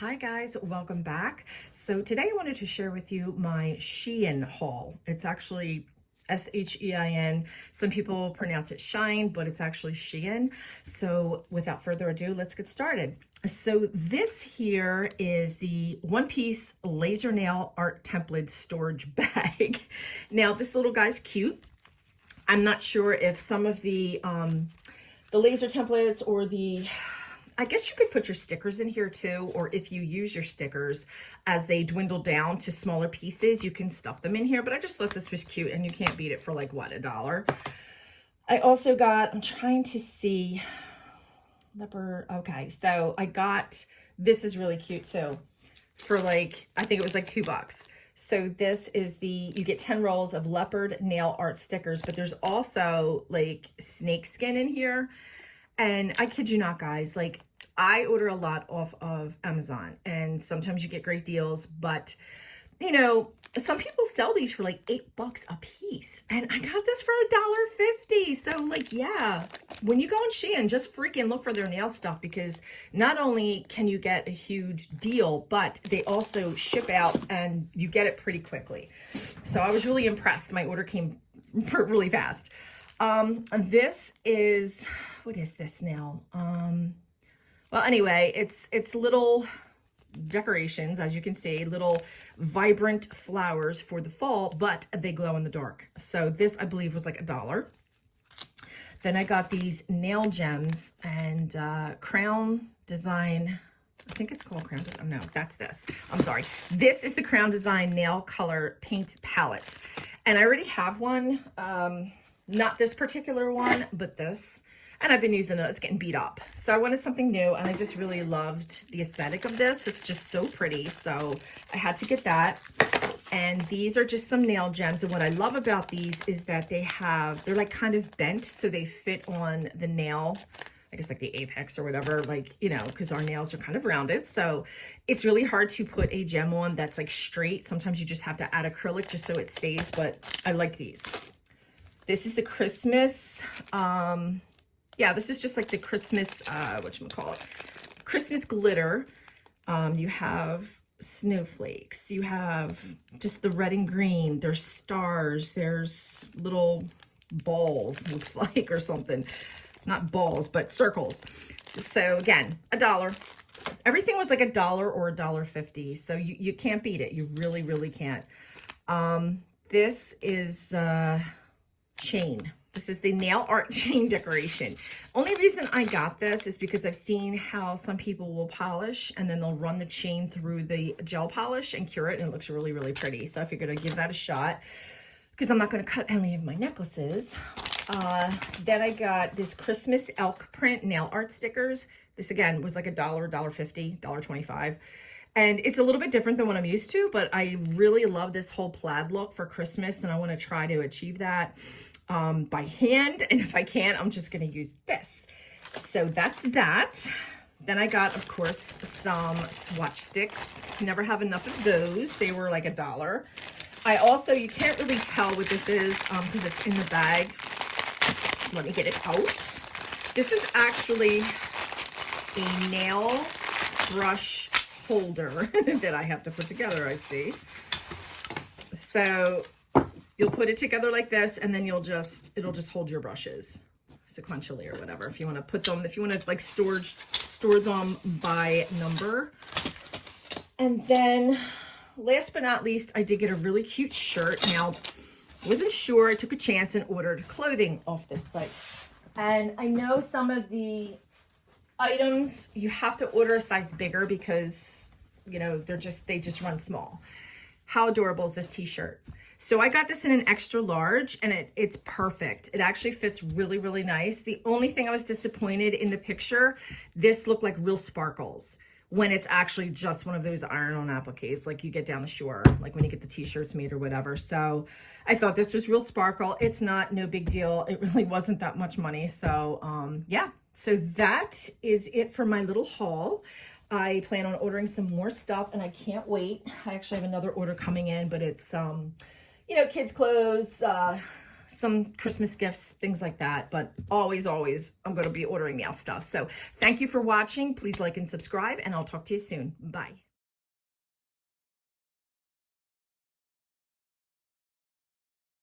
Hi guys, welcome back. So today I wanted to share with you my Shein haul. It's actually S-H-E-I-N. Some people pronounce it Shine, but it's actually Shein. So without further ado, let's get started. So this here is the one-piece laser nail art template storage bag. Now this little guy's cute. I'm not sure if some of the laser templates or I guess you could put your stickers in here too, or if you use your stickers as they dwindle down to smaller pieces, you can stuff them in here. But I just thought this was cute, and you can't beat it for like, what, $1? I also got, I'm trying to see, leopard, okay, so I got, this is really cute too, for like, I think it was like $2. So this is you get 10 rolls of Leopard Nail Art Stickers, but there's also like snake skin in here. And I kid you not, guys, like I order a lot off of Amazon, and sometimes you get great deals, but you know, some people sell these for like $8 a piece, and I got this for $1.50. So like, yeah, when you go on Shein, just freaking look for their nail stuff, because not only can you get a huge deal, but they also ship out and you get it pretty quickly. So I was really impressed. My order came really fast. This is, what is this now? Well, anyway, it's little decorations, as you can see, little vibrant flowers for the fall, but they glow in the dark. So this, I believe, was like $1. Then I got these nail gems and crown design. I think it's called crown design. No, that's this. I'm sorry. This is the crown design nail color paint palette. And I already have one. Not this particular one, but this. And I've been using it. It's getting beat up. So I wanted something new, and I just really loved the aesthetic of this. It's just so pretty. So I had to get that. And these are just some nail gems. And what I love about these is that they're like kind of bent, so they fit on the nail, I guess like the apex or whatever, like, you know, because our nails are kind of rounded. So it's really hard to put a gem on that's like straight. Sometimes you just have to add acrylic just so it stays, but I like these. This is the Christmas, yeah, this is just like the Christmas, whatchamacallit, Christmas glitter. You have snowflakes, you have just the red and green, there's stars, there's little balls, looks like, or something. Not balls, but circles. So again, $1. Everything was like $1 or $1.50, so you can't beat it. You really, really can't. This is, chain. This is the nail art chain decoration. Only reason I got this is because I've seen how some people will polish and then they'll run the chain through the gel polish and cure it, and it looks really, really pretty. So I figured I'd give that a shot because I'm not going to cut any of my necklaces. Then I got this Christmas elk print nail art stickers. This again was like $1, $1.50, $1.25. And it's a little bit different than what I'm used to, but I really love this whole plaid look for Christmas, and I want to try to achieve that by hand. And if I can't, I'm just going to use this. So that's that. Then I got, of course, some swatch sticks. Never have enough of those. They were like $1. I also, you can't really tell what this is because it's in the bag. So let me get it out. This is actually a nail brush holder that I have to put together, I see. So you'll put it together like this, and then it'll just hold your brushes sequentially or whatever. If you want to put them, if you want to like store them by number. And then last but not least, I did get a really cute shirt. Now, I wasn't sure. I took a chance and ordered clothing off this site. And I know some of the items you have to order a size bigger because, you know, they just run small. How adorable is this t-shirt? So I got this in an extra large, and it's perfect. It actually fits really, really nice. The only thing I was disappointed in the picture, this looked like real sparkles when it's actually just one of those iron-on appliques like you get down the shore, like when you get the t-shirts made or whatever. So I thought this was real sparkle. It's not, no big deal. It really wasn't that much money. So yeah. So that is it for my little haul. I plan on ordering some more stuff, and I can't wait. I actually have another order coming in, but it's, you know, kids' clothes, some Christmas gifts, things like that. But always, always, I'm going to be ordering nail stuff. So thank you for watching. Please like and subscribe, and I'll talk to you soon. Bye.